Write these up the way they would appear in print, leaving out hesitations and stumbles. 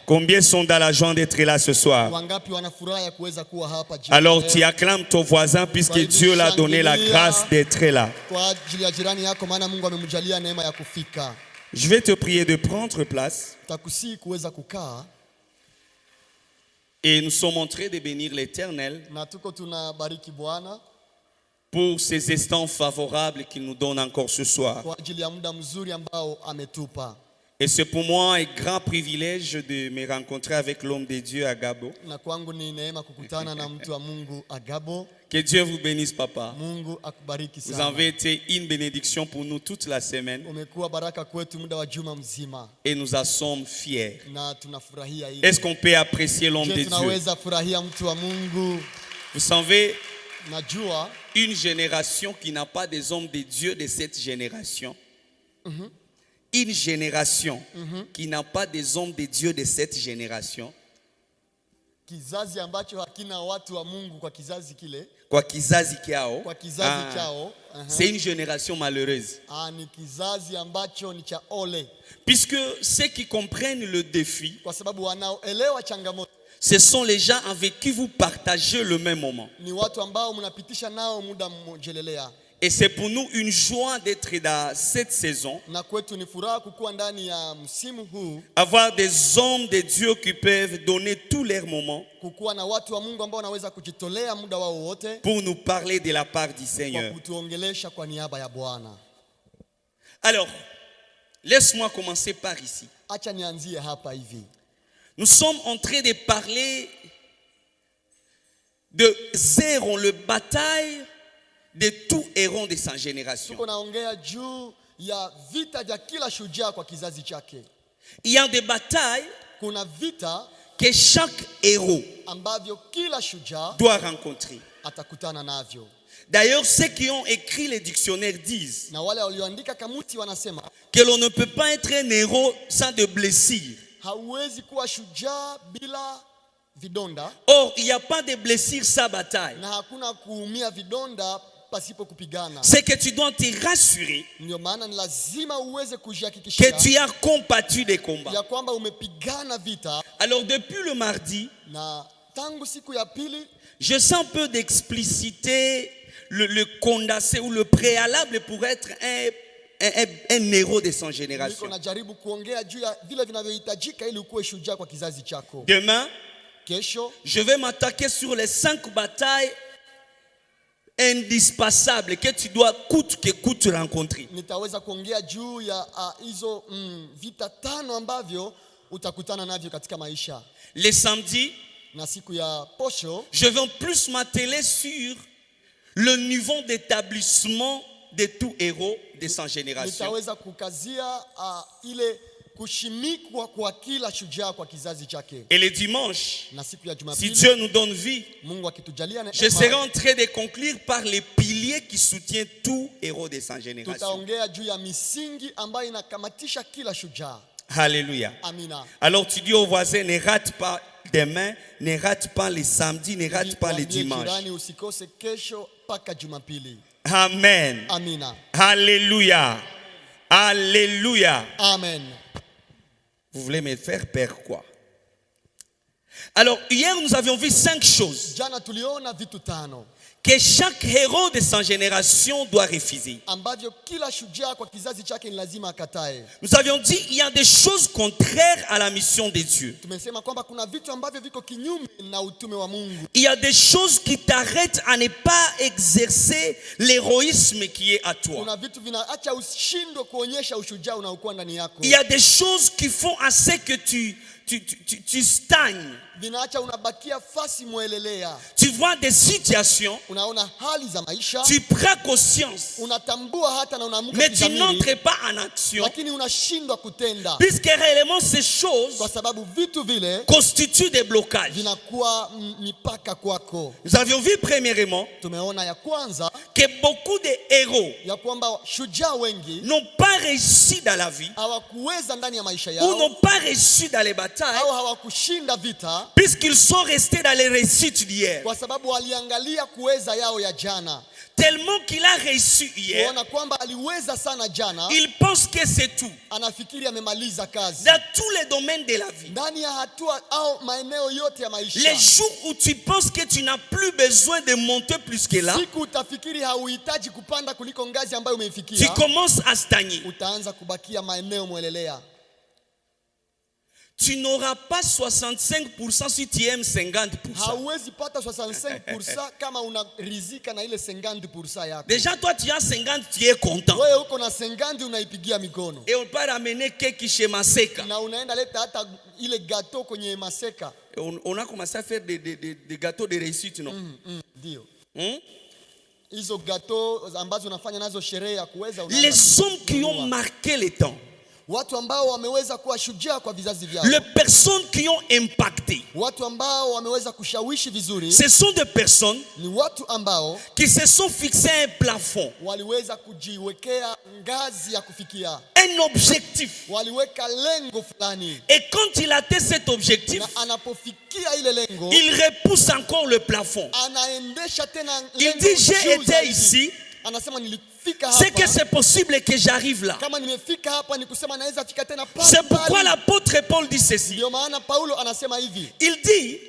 Combien sont dans la joie d'être là ce soir? Alors tu acclames ton voisin puisque Dieu l'a donné la grâce d'être là. Je vais te prier de prendre place. Et nous sommes en train de bénir l'Éternel pour ces instants favorables qu'il nous donne encore ce soir. Et c'est pour moi un grand privilège de me rencontrer avec l'homme de Dieu à Gabo. Que Dieu vous bénisse, papa. Vous avez été une bénédiction pour nous toute la semaine. Et nous en sommes fiers. Est-ce qu'on peut apprécier l'homme de Dieu? Vous savez, une génération qui n'a pas des hommes de Dieu de cette génération. Une génération qui n'a pas des hommes de Dieu de cette génération. C'est une génération malheureuse. Puisque ceux qui comprennent le défi, ce sont les gens avec qui vous partagez le même moment. Et c'est pour nous une joie d'être dans cette saison. Avoir des hommes de Dieu qui peuvent donner tous leurs moments pour nous parler de la part du Seigneur. Alors, laisse-moi commencer par ici. Nous sommes en train de parler de zéro, le bataille de tout héros de sa génération. Il y a des batailles que chaque héros doit rencontrer. D'ailleurs, ceux qui ont écrit les dictionnaires disent que l'on ne peut pas être un héros sans de blessures. Or, il n'y a pas de blessures sans bataille. C'est que tu dois te rassurer que tu as combattu des combats. Alors depuis le mardi, je sens un peu d'expliciter le condensé ou le préalable pour être un héros de son génération. Demain, je vais m'attaquer sur les 5 batailles indispensables que tu dois coûte que coûte rencontrer. Les samedis, je vais plus m'atteler sur le niveau d'établissement de tout héros de sa génération. Et le dimanche, si Dieu nous donne vie, je serai en train de conclure par les piliers qui soutiennent tout héros de sa génération. Alléluia. Alors tu dis aux voisins, ne rate pas demain, ne rate pas les samedis, ne rate pas les dimanches. Amen. Alléluia. Alléluia. Amen. Vous voulez me faire peur quoi? Alors hier nous avions vu 5 choses que chaque héros de sa génération doit refuser. Nous avions dit il y a des choses contraires à la mission de Dieu. Il y a des choses qui t'arrêtent à ne pas exercer l'héroïsme qui est à toi. Il y a des choses qui font assez que tu stagnes. Tu vois des situations, tu prends conscience, mais tu n'entres pas en action, puisque réellement ces choses constituent des blocages. Nous avions vu premièrement que beaucoup de héros n'ont pas réussi dans la vie ou n'ont pas réussi dans les batailles puisqu'ils sont restés dans les réussites d'hier. Kwa sababu waliangalia kuweza yao ya jana. Tellement qu'il a reçu hier, il pense que c'est tout. Dans tous les domaines de la vie. Les jours où tu penses que tu n'as plus besoin de monter plus que là, tu commences à stagner. Tu n'auras pas 65% si tu aimes 50%. Déjà toi tu as 50, tu es content. Et on peut ramener keki chez Maseka. On a commencé à faire des gâteaux de réussite, non? Les hommes qui ont marqué les temps. Watu ambao wameweza kuwa shujaa kwa vizazi vyao. Les personnes qui ont impacté. Watu ambao wameweza kushawishi vizuri. Ce sont des personnes ni watu ambao qui se sont fixés un plafond. Waliweza kujiwekea ngazi ya kufikia. Un objectif. Waliweka lengo fulani. Et quand il atteint cet objectif, na anapofikia ile lengo, il repousse encore le plafond. Anaendesha tena lengo. Il dit j'ai été ici. C'est que c'est possible que j'arrive là. C'est pourquoi l'apôtre Paul dit ceci. Il dit,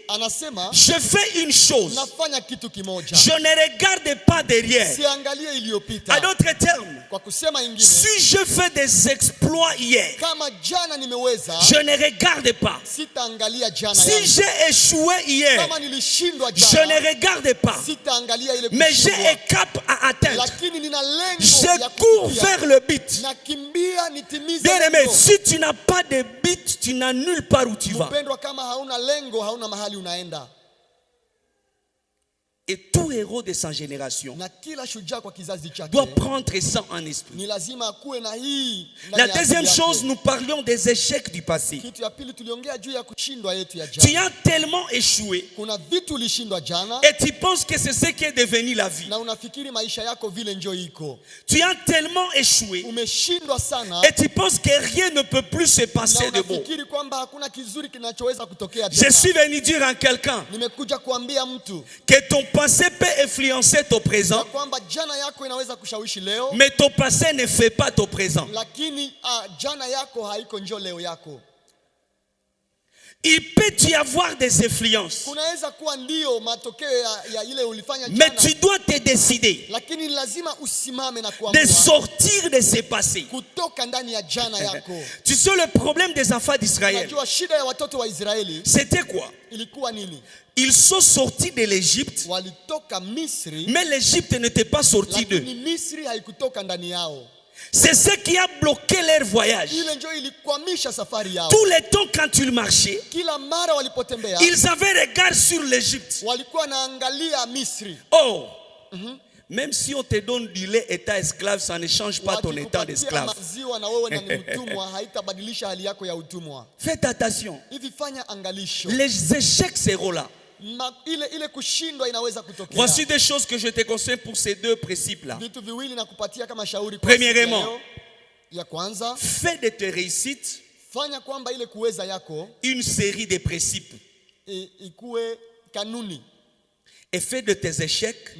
je fais une chose. Je ne regarde pas derrière. À d'autres termes, si je fais des exploits hier, je ne regarde pas. Si j'ai échoué hier, je ne regarde pas. Mais j'ai un cap à atteindre. Je cours vers le but. Bien aimé, si tu n'as pas de but, tu n'as nulle part où tu vas. Et tout héros de sa génération doit prendre ça en esprit. La deuxième chose, nous parlions des échecs du passé. Tu as tellement échoué et tu penses que c'est ce qui est devenu la vie. Tu as tellement échoué et tu penses que rien ne peut plus se passer de bon. Je suis venu dire à quelqu'un que ton passé peut influencer ton présent, mais ton passé ne fait pas ton présent. Il peut y avoir des influences, mais tu dois te décider de sortir de ce passé. Tu sais le problème des enfants d'Israël, c'était quoi? Ils sont sortis de l'Égypte, mais l'Égypte n'était pas sortie d'eux. C'est ce qui a bloqué leur voyage. Tout le temps quand ils marchaient, ils avaient regard sur l'Égypte. Oh, même si on te donne du lait état esclave, ça ne change pas ton état d'esclave. Faites attention. Les échecs seront là. Voici des choses que je te conseille pour ces deux principes-là. Premièrement, fais de tes réussites une série de principes. Et fais de tes échecs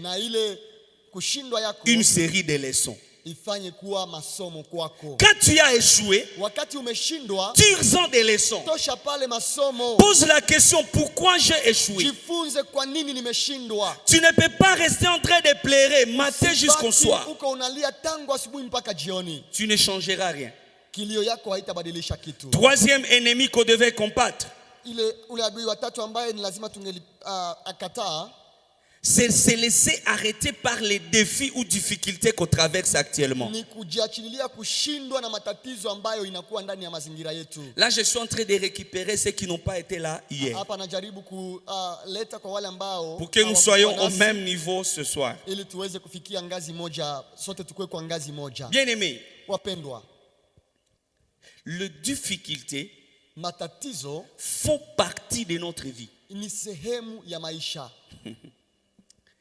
une série de leçons. Quand tu as échoué, tire-en des leçons. Pose la question, pourquoi j'ai échoué? Tu ne peux pas rester en train de pleurer matin jusqu'au soir. Tu ne changeras rien. Troisième ennemi qu'on devait combattre, c'est se laisser arrêter par les défis ou difficultés qu'on traverse actuellement. Là, je suis en train de récupérer ceux qui n'ont pas été là hier, pour que nous soyons au même niveau ce soir. Bien aimé, les difficultés font partie de notre vie.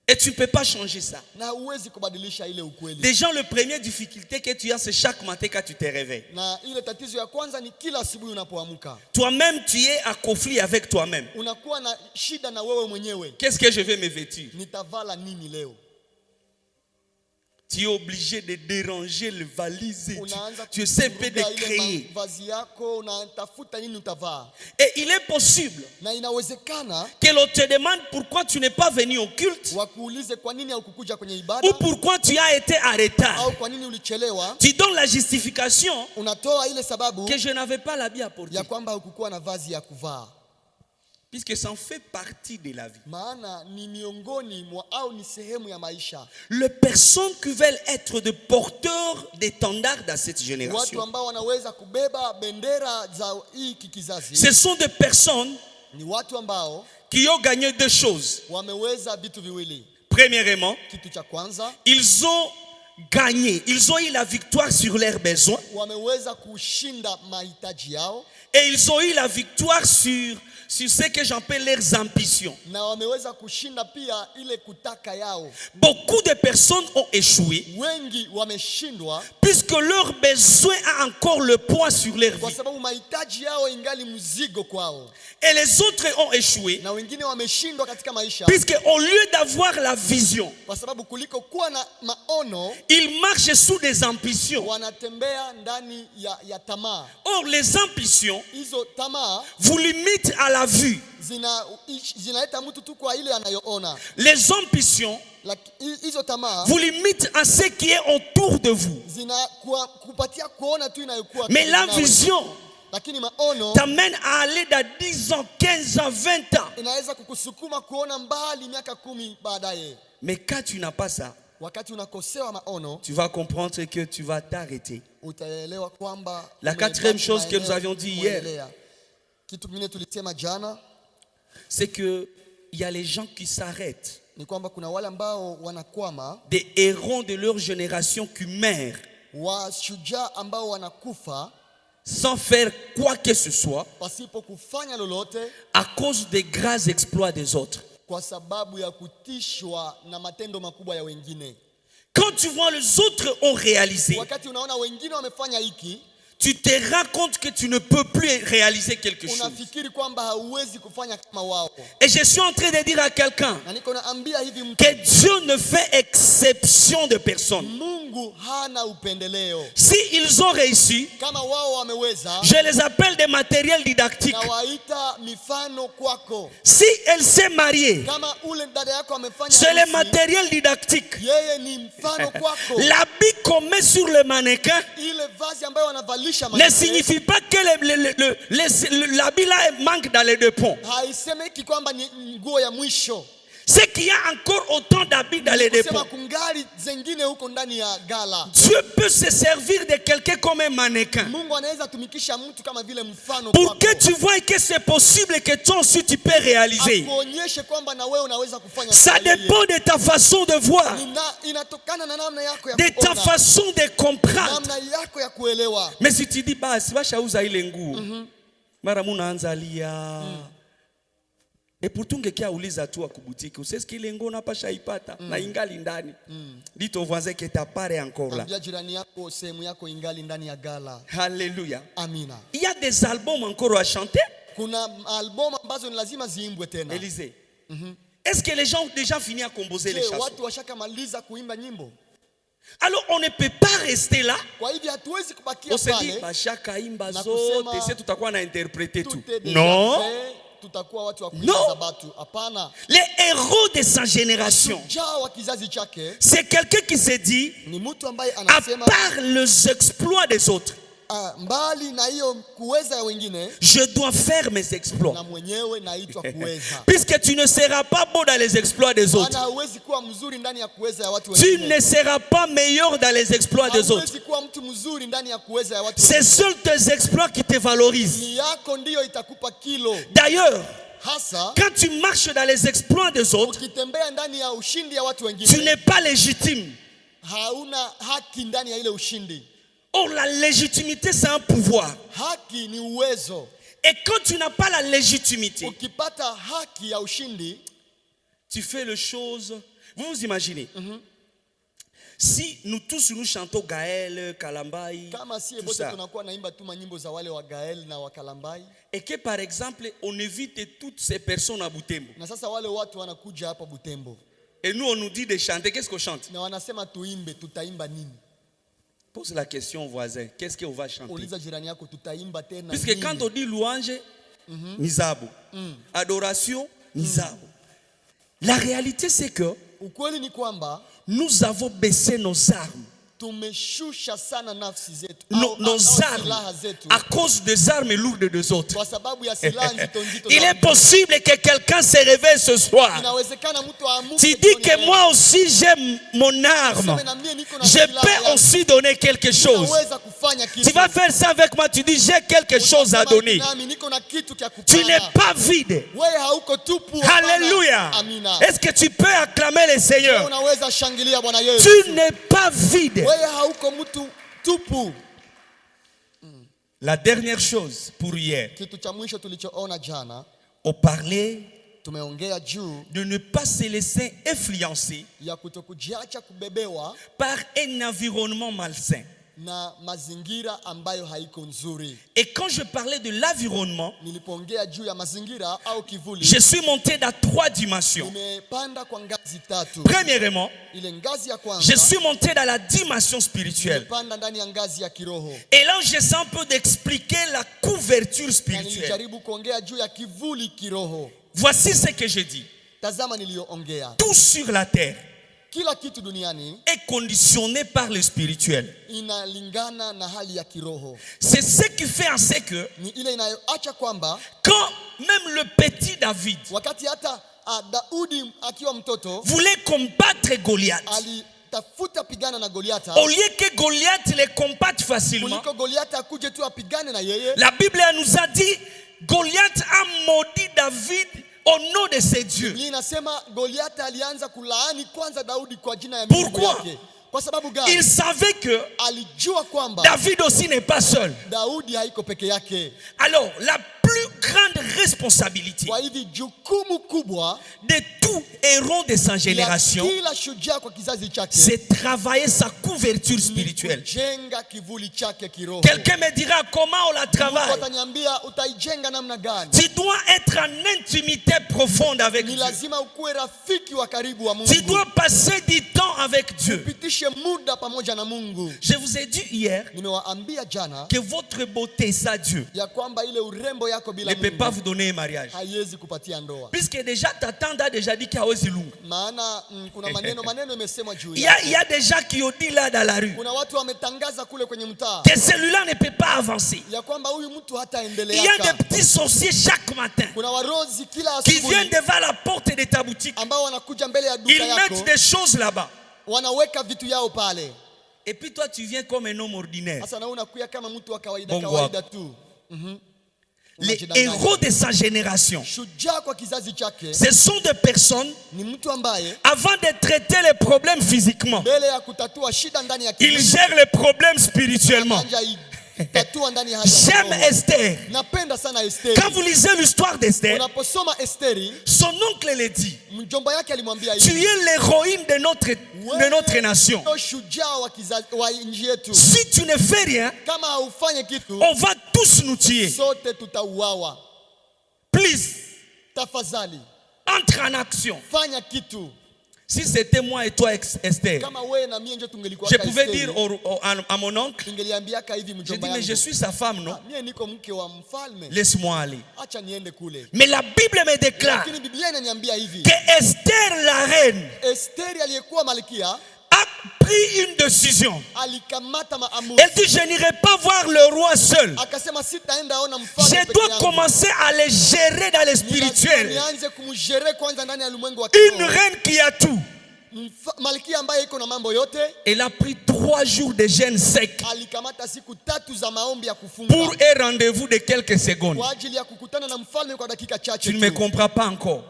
Et tu ne peux pas changer ça. Na huwezi kubadilisha ile ukweli. Déjà, la première difficulté que tu as, c'est chaque matin quand tu te réveilles. Na ile tatizo ya kwanza ni kila asubuhi unapoamka. Toi-même, tu es en conflit avec toi-même. Unakuwa na shida na wewe mwenyewe. Qu'est-ce que je vais me vêtir? Nitavala nini leo? Tu es obligé de déranger le valise. Tu essaies peu de créer. Et il est possible que l'on te demande pourquoi tu n'es pas venu au culte ou pourquoi tu as été en retard. Tu donnes la justification que je n'avais pas l'habit à porter. Puisque ça en fait partie de la vie. Les personnes qui veulent être des porteurs d'étendards dans cette génération, ce sont des personnes qui ont gagné deux choses. Premièrement, ils ont gagné, ils ont eu la victoire sur leurs besoins et ils ont eu la victoire sur ce que j'appelle leurs ambitions. Beaucoup de personnes ont échoué puisque leur besoin a encore le poids sur leur vie. Et les autres ont échoué puisque au lieu d'avoir la vision, ils marchent sous des ambitions. Or les ambitions vous limitent à la vue. Les ambitions vous limitent à ce qui est autour de vous. Mais la vision t'amène à aller dans 10 ans, 15 ans, 20 ans. Mais quand tu n'as pas ça, tu vas comprendre que tu vas t'arrêter. La quatrième chose que nous avions dit hier, c'est qu'il y a les gens qui s'arrêtent. Des héros de leur génération qui meurent sans faire quoi que ce soit à cause des grands exploits des autres. Quand tu vois les autres ont réalisé, tu te rends compte que tu ne peux plus réaliser quelque chose. Et je suis en train de dire à quelqu'un que Dieu ne fait exception de personne. Si ils ont réussi, je les appelle des matériels didactiques. Si elle s'est mariée, c'est le matériel didactique. L'habit qu'on met sur le mannequin ne signifie pas que l'habit là manque dans les deux ponts. C'est qu'il y a encore autant d'habits dans les dépôts. Dieu peut se servir de quelqu'un comme un mannequin pour que tu vois que c'est possible que toi aussi tu peux réaliser. Ça dépend de ta façon de voir, de ta façon de comprendre. Mais si tu dis bah si bashauza ile nguo mara munaanza alia. Et pourtant quelqu'un uliza tu akubutiki usesi kile nguo unapasha ipata na ingali ndani. Dis ton voisin que ta part est encore là. Alléluia. Amina. Il y a des albums encore à chanter. Élisée. Est-ce que les gens ont déjà fini à composer les chansons? Alors on ne peut pas rester là. On se dit chaque imba zote c'est tout à quoi on a interprété tout. Non. Non. Les héros de sa génération, c'est quelqu'un qui se dit, à part les exploits des autres, je dois faire mes exploits. Puisque tu ne seras pas bon dans les exploits des autres, tu ne seras pas meilleur dans les exploits des autres. C'est seuls tes exploits qui te valorisent. D'ailleurs, quand tu marches dans les exploits des autres, tu n'es pas légitime. Or, la légitimité, c'est un pouvoir. Et quand tu n'as pas la légitimité, tu fais les choses Vous vous imaginez? Si nous tous nous chantons Gaël, Kalambai, tout ça, et que par exemple on évite toutes ces personnes à Butembo, et nous on nous dit de chanter, qu'est-ce qu'on chante? Pose la question au voisin, qu'est-ce qu'on va chanter? Puisque quand on dit louange, Nizabu, adoration, Nizabu. La réalité c'est que nous avons baissé nos armes. Nos armes à cause des armes lourdes des autres. Il est possible que quelqu'un se réveille ce soir. Tu dis que moi aussi j'aime mon arme. Je peux aussi donner quelque chose. Tu vas faire ça avec moi. Tu dis j'ai quelque chose à donner. Tu n'es pas vide. Alléluia. Est-ce que tu peux acclamer le Seigneur? Tu n'es pas vide. La dernière chose pour hier, on parlait de ne pas se laisser influencer par un environnement malsain. Et quand je parlais de l'environnement, je suis monté dans 3 dimensions. Premièrement, je suis monté dans la dimension spirituelle. Et là, j'essaie un peu d'expliquer la couverture spirituelle. Voici ce que je dis. Tout sur la terre est conditionné par le spirituel. C'est ce qui fait en sorte que quand même le petit David voulait combattre Goliath, au lieu que Goliath les combatte facilement, la Bible nous a dit Goliath a maudit David au nom de ses dieux. Pourquoi? Il savait que David aussi n'est pas seul. Alors, la plus grande responsabilité de tout héros de sa génération, c'est travailler sa couverture spirituelle. Quelqu'un me dira comment on la travaille. Tu dois être en intimité profonde avec Dieu. Tu dois passer du temps avec Dieu. Je vous ai dit hier que votre beauté, ça Dieu, ne peut pas vous donner un mariage. Puisque déjà Tatan a déjà dit qu'il y a aussi long. Il y a des gens qui ont dit là dans la rue que celui-là ne peut pas avancer. Il y a des petits sorciers chaque matin qui viennent devant la porte de ta boutique. Ils mettent des choses là-bas. Et puis toi tu viens comme un homme ordinaire. Les héros de sa génération, ce sont des personnes, avant de traiter les problèmes physiquement, ils gèrent les problèmes spirituellement. J'aime Esther. Quand vous lisez l'histoire d'Esther, son oncle lui dit tu es l'héroïne de notre nation. Si tu ne fais rien, on va tous nous tuer. Please, entre en action. Si c'était moi et toi, Esther, je pouvais dire à mon oncle, je dis mais je suis sa femme, non? Laisse-moi aller. Mais la Bible me déclare que Esther, la reine, a pris une décision. Elle dit je n'irai pas voir le roi seul. Je dois commencer à les gérer dans le spirituel. Une reine qui a tout. Elle a pris 3 jours de jeûne sec pour un rendez-vous de quelques secondes. Tu ne me comprends pas encore.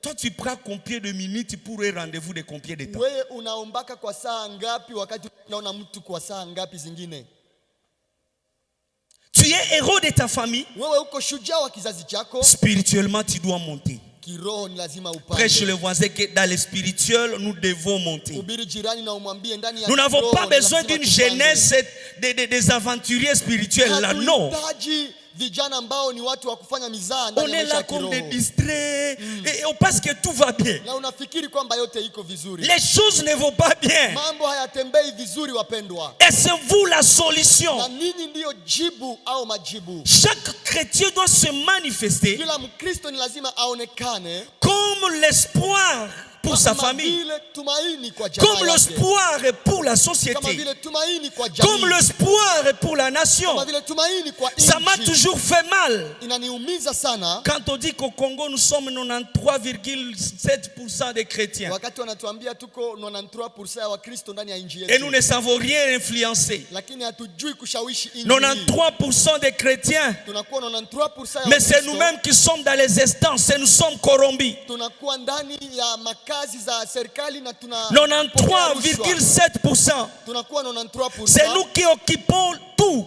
Toi, tu prends combien de minutes pour un rendez-vous de combien de temps? Tu es héros de ta famille. Spirituellement, tu dois monter. Prêche le voisin que dans le spirituel, nous devons monter. Nous n'avons pas besoin d'une jeunesse des aventuriers spirituels là, non. On est là comme des distraits et on pense que tout va bien. Les choses ne vont pas bien. Et c'est vous la solution. Chaque chrétien doit se manifester comme l'espoir pour sa famille, comme l'espoir pour la société, comme l'espoir pour la nation. Ça m'a toujours fait mal quand on dit qu'au Congo nous sommes 93,7% des chrétiens et nous ne savons rien influencer. 93% des chrétiens, mais c'est nous-mêmes qui sommes dans les instances et nous sommes corrompus. 93,7%. C'est nous qui occupons tout.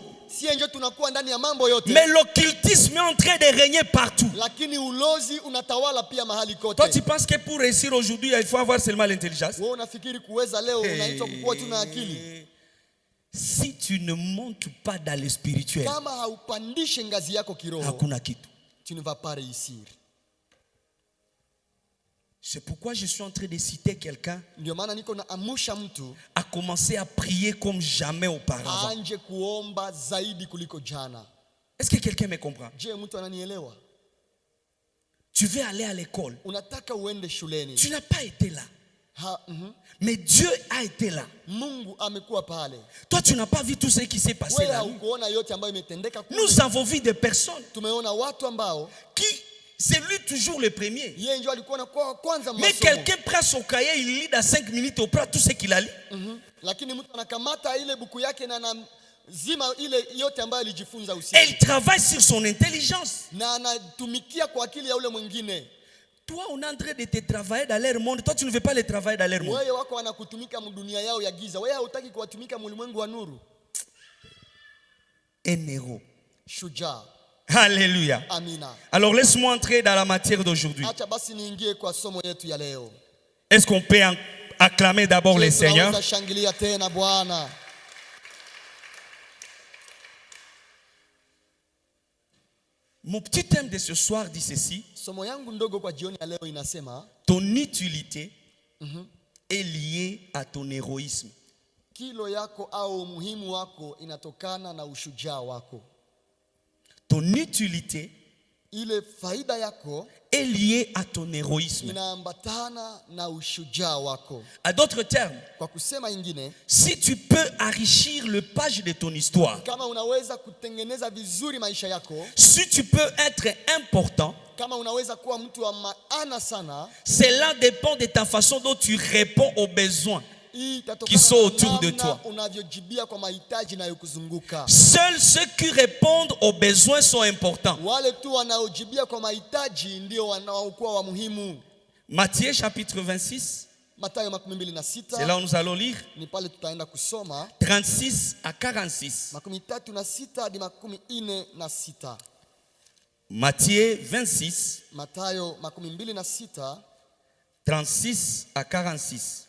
Mais l'occultisme est en train de régner partout. Toi tu penses que pour réussir aujourd'hui il faut avoir seulement l'intelligence? Si tu ne montes pas dans le spirituel, tu ne vas pas réussir. C'est pourquoi je suis en train de citer quelqu'un a commencé à prier comme jamais auparavant. Est-ce que quelqu'un me comprend? Tu veux aller à l'école. Tu n'as pas été là. Mais Dieu a été là. Toi tu n'as pas vu tout ce qui s'est passé là. Nous avons vu des personnes qui, c'est lui toujours le premier. Mais quelqu'un prend son cahier, il lit dans 5 minutes, il prend tout ce qu'il a lu. Et il travaille sur son intelligence. Toi, on est en train de te travailler dans leur monde. Toi, tu ne veux pas les travailler dans leur monde. Un héros. Alléluia. Alors laisse-moi entrer dans la matière d'aujourd'hui. Est-ce qu'on peut acclamer d'abord le Seigneur? Mon petit thème de ce soir dit ceci. Ton utilité est liée à ton héroïsme. Ton utilité est liée à ton héroïsme. À d'autres termes, si tu peux enrichir le page de ton histoire, si tu peux être important, cela dépend de ta façon dont tu réponds aux besoins qui sont autour de toi. Seuls ceux qui répondent aux besoins sont importants. Matthieu chapitre 26. C'est là où nous allons lire 36 à 46. Matthieu 26 36 à 46.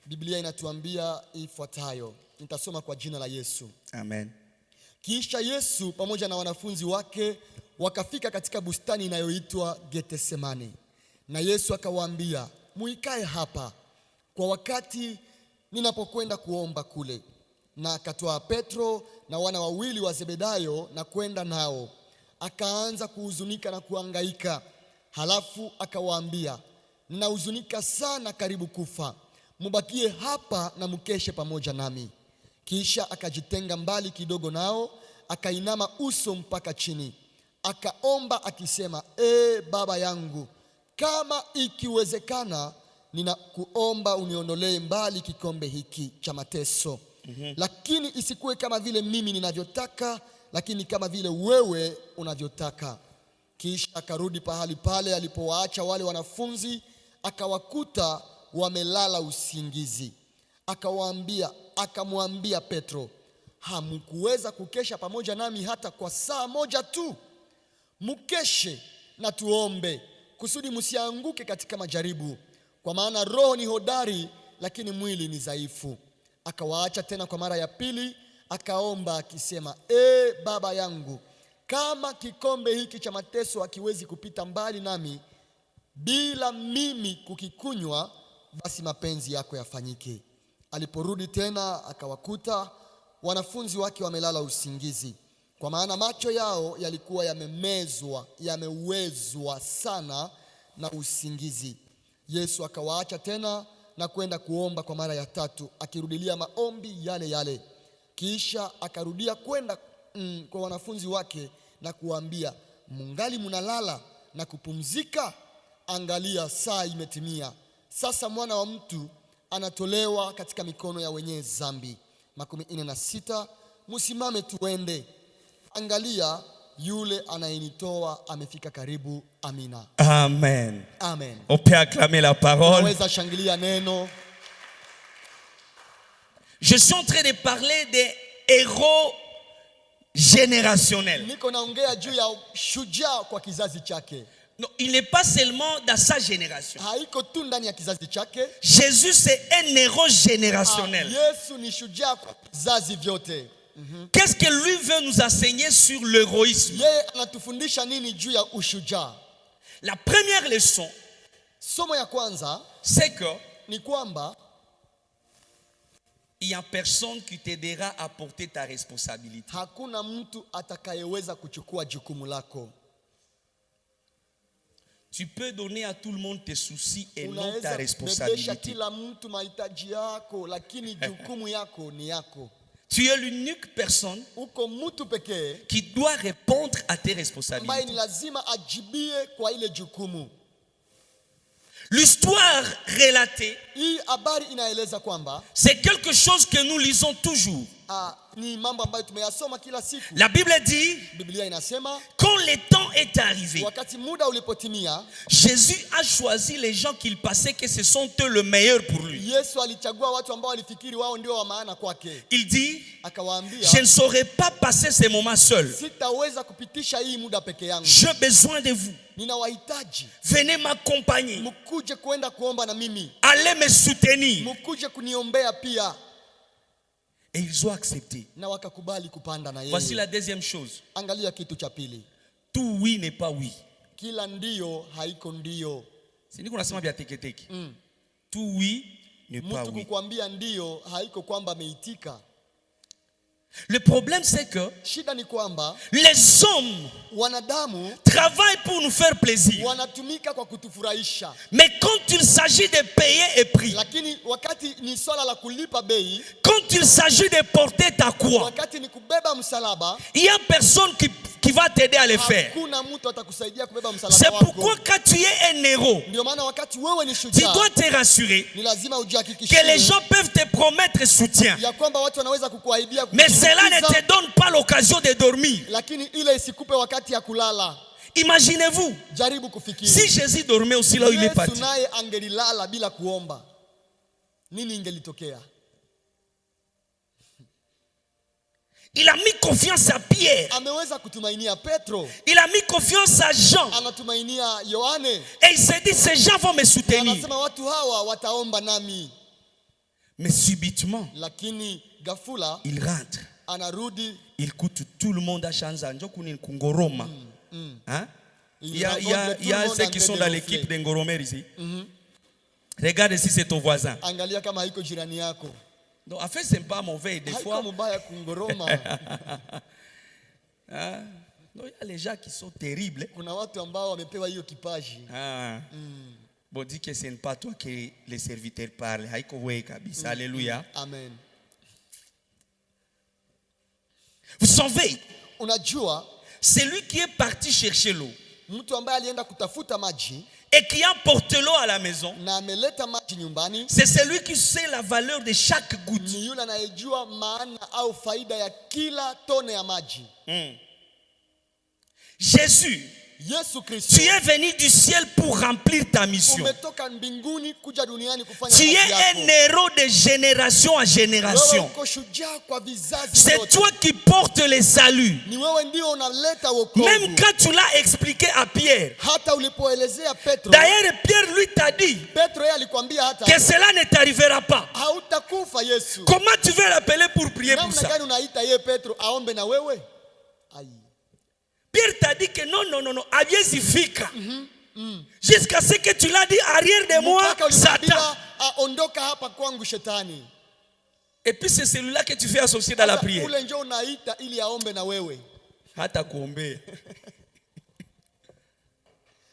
Biblia inatuambia ifuatayo. Nitasoma kwa jina la Yesu. Amen. Kisha Yesu pamoja na wanafunzi wake wakafika katika bustani inayoitwa Getsemani. Na Yesu akawaambia, "Muikae hapa kwa wakati ninapokwenda kuomba kule." Na akatoa Petro na wana wawili wa Zebedayo na kwenda nao. Akaanza kuhuzunika na kuhangaika. Halafu akawaambia, "Ninahuzunika sana karibu kufa. Mubakie hapa na mkeshe pamoja nami." Kisha akajitenga mbali kidogo nao, akainama uso mpaka chini. Akaomba akisema, Baba yangu, kama ikiwezekana, ninakuomba uniondolee mbali kikombe hiki cha mateso. Lakini isikuwe kama vile mimi ninavyotaka, lakini kama vile wewe unavyotaka. Kisha akarudi pahali pale alipowaacha wale wanafunzi, akawakuta wamelala usingizi. Akamwambia Petro, hamkuweza kukesha pamoja nami hata kwa saa moja tu. Mkeshe na tuombe, kusudi msianguke katika majaribu, kwa maana roho ni hodari lakini mwili ni dhaifu. Akawaacha tena kwa mara ya pili, akaomba akisema, Baba yangu, kama kikombe hiki cha mateso hakiwezi kupita mbali nami bila mimi kukikunywa, basi mapenzi yako yafanyike. Aliporudi tena akawakuta wanafunzi wake wamelala usingizi, kwa maana macho yao yalikuwa yamewezwa sana na usingizi. Yesu akawaacha tena na kwenda kuomba kwa mara ya tatu, akirudilia maombi yale yale. Kisha akarudia kwenda kwa wanafunzi wake na kuambia, mungali munalala na kupumzika? Angalia, saa imetimia. Sasa mwana wa mtu anatolewa katika mikono ya wenye dhambi. 46. Msimame tuende, angalia, yule anayenitoa amefika karibu. Amina. Amen. Amen. On peut acclamer la parole. Unaweza shangilia neno. Je suis en train de parler des héros générationnels. Niko naongea juu ya shujaa kwa kizazi chake. Non, il n'est pas seulement dans sa génération. Haiko tu ndani ya kizazi chake. Jésus c'est un héros générationnel. Yesu ni shujaa kwa vizazi vyote. Qu'est-ce que lui veut nous enseigner sur l'héroïsme? Yeye anatufundisha nini juu ya ushujaa? La première leçon, somo ya kwanza, c'est que ni kwamba il y a personne qui t'aidera à porter ta responsabilité. Hakuna mtu atakayeweza kuchukua jukumu lako. Tu peux donner à tout le monde tes soucis et non ta responsabilité. Kila mtu mahitaji yako, lakini jukumu yako ni yako. Tu es l'unique personne qui doit répondre à tes responsabilités. L'histoire relatée, c'est quelque chose que nous lisons toujours. La Bible dit, quand le temps est arrivé, Jésus a choisi les gens qu'il pensait que ce sont eux le meilleur pour lui. Il dit, je ne saurais pas passer ces moments seul. J'ai besoin de vous. Venez m'accompagner. Allez me soutenir. Et ils ont accepté. Voici la deuxième chose. Tout oui n'est pas oui. C'est dit qu'on a sema bia teke teke. Tout oui n'est pas oui. Le problème c'est que les hommes travaillent pour nous faire plaisir. Mais quand il s'agit de payer et prix, quand il s'agit de porter ta croix, il n'y a personne qui va t'aider à le faire. C'est pourquoi quand tu es un héros, tu dois te rassurer que les gens peuvent te promettre soutien, mais cela ne te donne pas l'occasion de dormir. Imaginez-vous si Jésus dormait aussi là où il est parti. Il a mis confiance à Pierre. Il a mis confiance à Jean. Et il s'est dit, ces gens vont me soutenir. Mais subitement, il rentre. Il coûte tout le monde à Chanza. Il y a ceux qui sont dans l'équipe d'Ngoromer ici. Regarde si c'est ton voisin. Donc, en fait, ce n'est pas mauvais des fois. Donc, il y a les gens qui sont terribles. Bon, dis que ce n'est pas toi que les serviteurs parlent. Alléluia. Amen. Vous savez, c'est lui qui est parti chercher l'eau et qui a porté l'eau à la maison. C'est celui qui sait la valeur de chaque goutte. Jésus tu es venu du ciel pour remplir ta mission. Tu es un héros de génération en génération. C'est toi qui portes les saluts. Même quand tu l'as expliqué à Pierre. D'ailleurs, Pierre lui t'a dit que cela ne t'arrivera pas. Comment tu veux l'appeler pour prier pour ça? Pierre t'a dit que non, aviezifika. Jusqu'à ce que tu l'as dit, arrière de moi, Satan. Et puis c'est celui-là que tu fais associer dans la prière.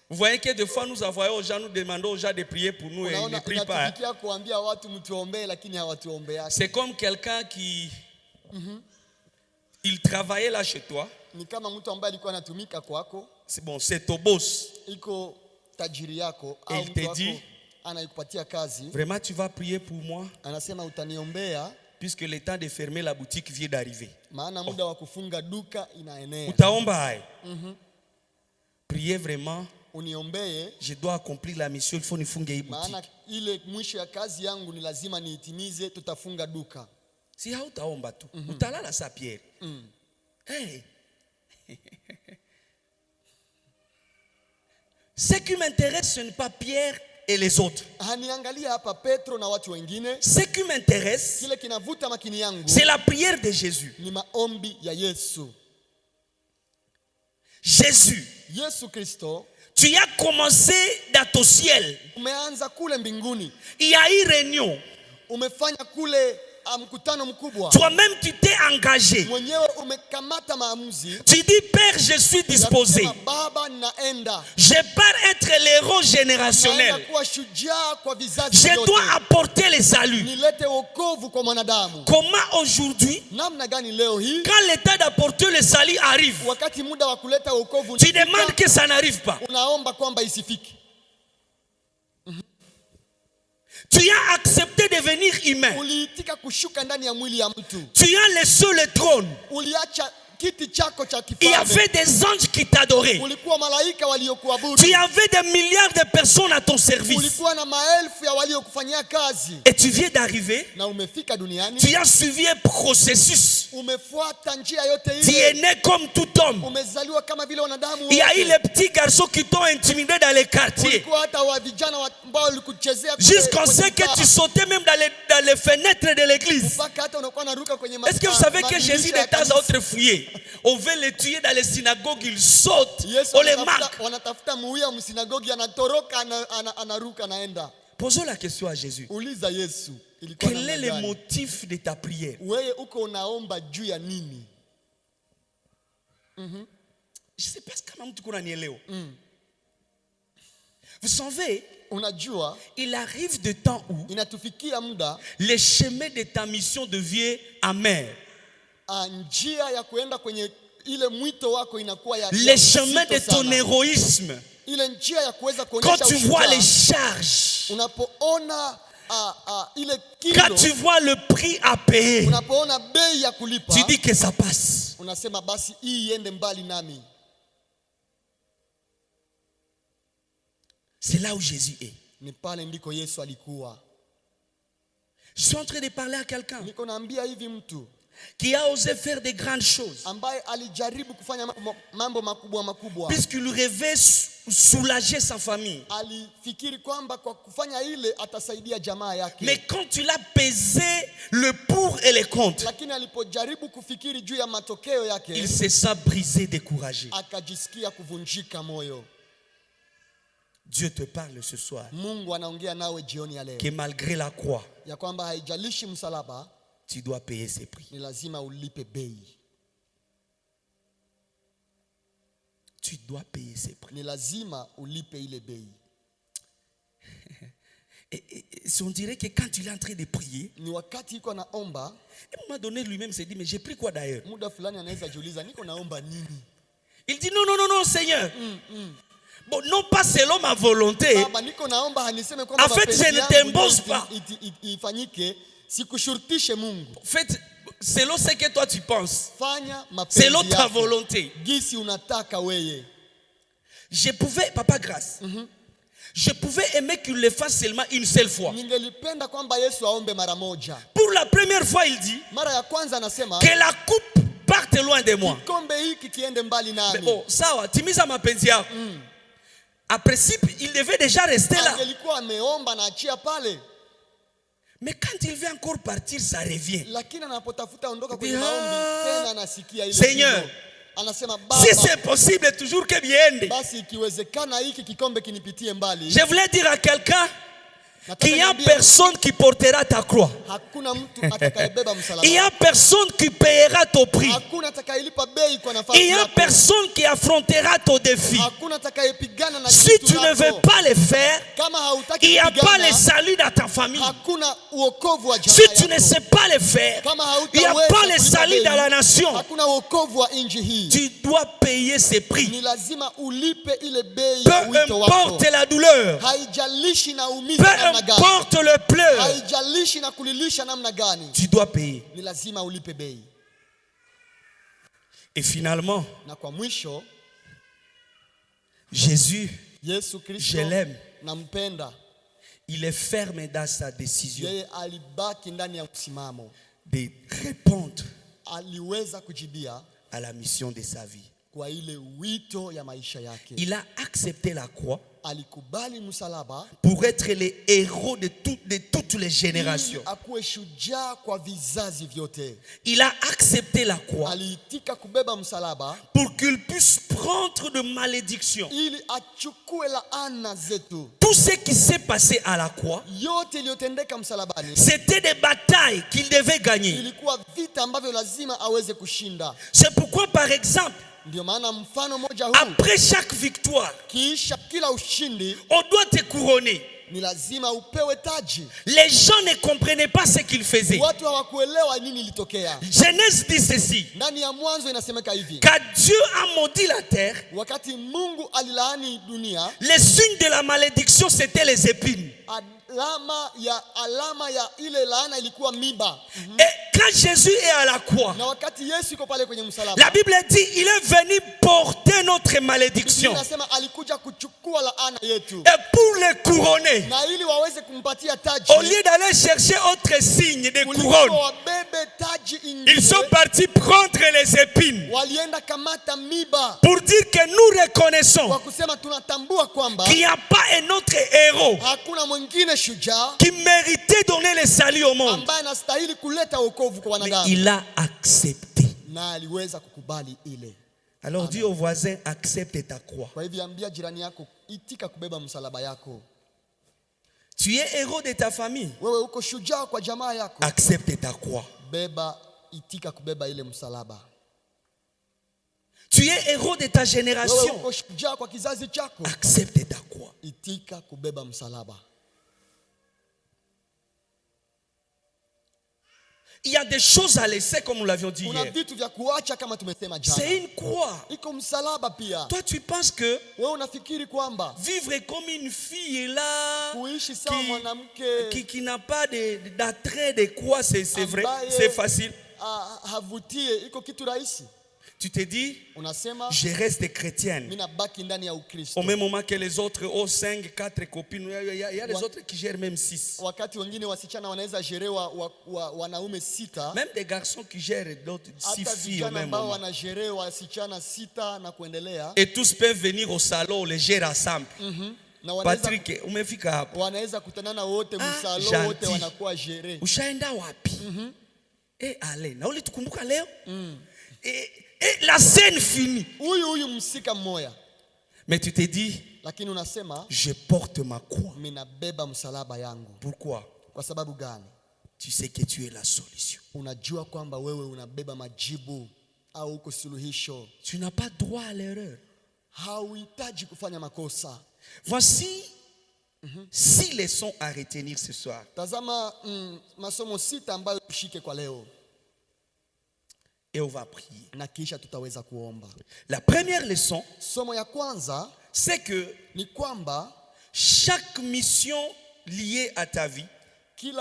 Vous voyez que des fois nous envoyons aux gens, nous demandons aux gens de prier pour nous et ils ne prient pas. C'est comme quelqu'un qui il travaillait là chez toi. C'est bon, c'est ton boss. Et il te dit, vraiment tu vas prier pour moi, puisque le temps de fermer la boutique vient d'arriver. Priez vraiment. Je dois accomplir la mission, il faut nifunge hii boutique. Si hautaomba tu, utalala sa Pierre. Hey. Ce qui m'intéresse, ce n'est pas Pierre et les autres. Ce qui m'intéresse, c'est la prière de Jésus. Jésus, tu as commencé dans ton ciel. Il y a eu réunion. Toi-même tu t'es engagé. Tu dis Père, je suis disposé. Je pars être l'héros générationnel. Je dois apporter les saluts. Comment aujourd'hui, quand l'état d'apporter le salut arrive, tu demandes que ça n'arrive pas? Tu as accepté de devenir humain. Tu as laissé le trône. Il y avait des anges qui t'adoraient. Tu avais des milliards de personnes à ton service. Et tu viens d'arriver. Tu as suivi un processus. Tu es né comme tout homme. Il y a eu les petits garçons qui t'ont intimidé dans les quartiers. Jusqu'à ce que tu sautais même dans les fenêtres de l'église. Est-ce que vous savez que Jésus de temps à autre fouillé? On veut les tuer dans les synagogues, ils sautent. On les marque. Posons la question à Jésus. Quel est le motif de ta prière? Je ne sais pas comment tu connais Léo. Vous savez, il arrive de temps où le chemin de ta mission devient amer. Le chemin de ton héroïsme. Quand tu vois les charges, quand tu vois le prix à payer, tu dis que ça passe. C'est là où Jésus est. Je suis en train de parler à quelqu'un qui a osé faire de grandes choses, puisqu'il rêvait soulager sa famille. Mais quand tu l'as pesé le pour et le contre, il se sent brisé, découragé. Dieu te parle ce soir que malgré la croix, tu dois payer ses prix. Tu dois payer ses prix. Et on dirait que quand il est en train de prier, à un moment donné lui-même s'est dit, mais j'ai pris quoi d'ailleurs? Il dit non Seigneur. Bon, non pas selon ma volonté. En fait, je ne t'impose pas. En fait, selon ce que toi tu penses, selon ta volonté. Je pouvais, papa grâce, je pouvais aimer qu'il le fasse seulement une seule fois. Pour la première fois, il dit que la coupe parte loin de moi. Mais bon, ça va, timiza mapenzi yako. À principe, il devait déjà rester là. Mais quand il veut encore partir, ça revient. Seigneur, si c'est possible, toujours que vienne. Je voulais dire à quelqu'un qu'il n'y a personne qui portera ta croix. Il n'y a personne qui payera ton prix. Il n'y a personne qui affrontera ton défi. Si tu ne veux pas le faire, il n'y a pas le salut dans ta famille. Si tu ne sais pas le faire, il n'y a pas le salut dans la nation. Tu dois payer ce prix. Peu importe la douleur, peu importe le pleur, tu dois payer. Et finalement, Jésus, je l'aime. Il est ferme dans sa décision de répondre à la mission de sa vie. Il a accepté la croix pour être le héros de toutes les générations. Il a accepté la croix pour qu'il puisse prendre de malédiction. Tout ce qui s'est passé à la croix, c'était des batailles qu'il devait gagner. C'est pourquoi, par exemple, après chaque victoire, on doit te couronner. Les gens ne comprenaient pas ce qu'ils faisaient. Genèse dit ceci: quand Dieu a maudit la terre, les signes de la malédiction, c'était les épines. Et quand Jésus est à la croix, la Bible dit il est venu porter notre malédiction et pour le couronner, au lieu d'aller chercher autre signe de couronne, ils sont partis prendre les épines pour dire que nous reconnaissons qu'il n'y a pas un autre héros qui méritait de donner le salut au monde. Mais il a accepté. Alors dis au voisin, accepte ta croix. Tu es héros de ta famille. Accepte ta croix. Tu es héros de ta génération. Accepte ta croix. Il y a des choses à laisser, comme nous l'avions dit hier. C'est une croix. Toi, tu penses que vivre comme une fille là, qui n'a pas d'attrait de croix, c'est vrai, c'est facile. Tu te dis, je reste chrétienne. Au même moment que les autres ont 5, 4 copines, il y a les autres qui gèrent même 6. Même des garçons qui gèrent d'autres 6 filles au même moment. Et tous peuvent venir au salon, on les gère ensemble. Patrick, umefika hapo. Gentil. Ushaenda wapi? Ale, na ulitukumbuka leo? Et la scène finit. Mais tu te dis, je porte ma croix. Pourquoi? Tu sais que tu es la solution. Tu n'as pas droit à l'erreur. Voici 6 leçons à retenir ce soir. Et on va prier. La première leçon, c'est que chaque mission liée à ta vie est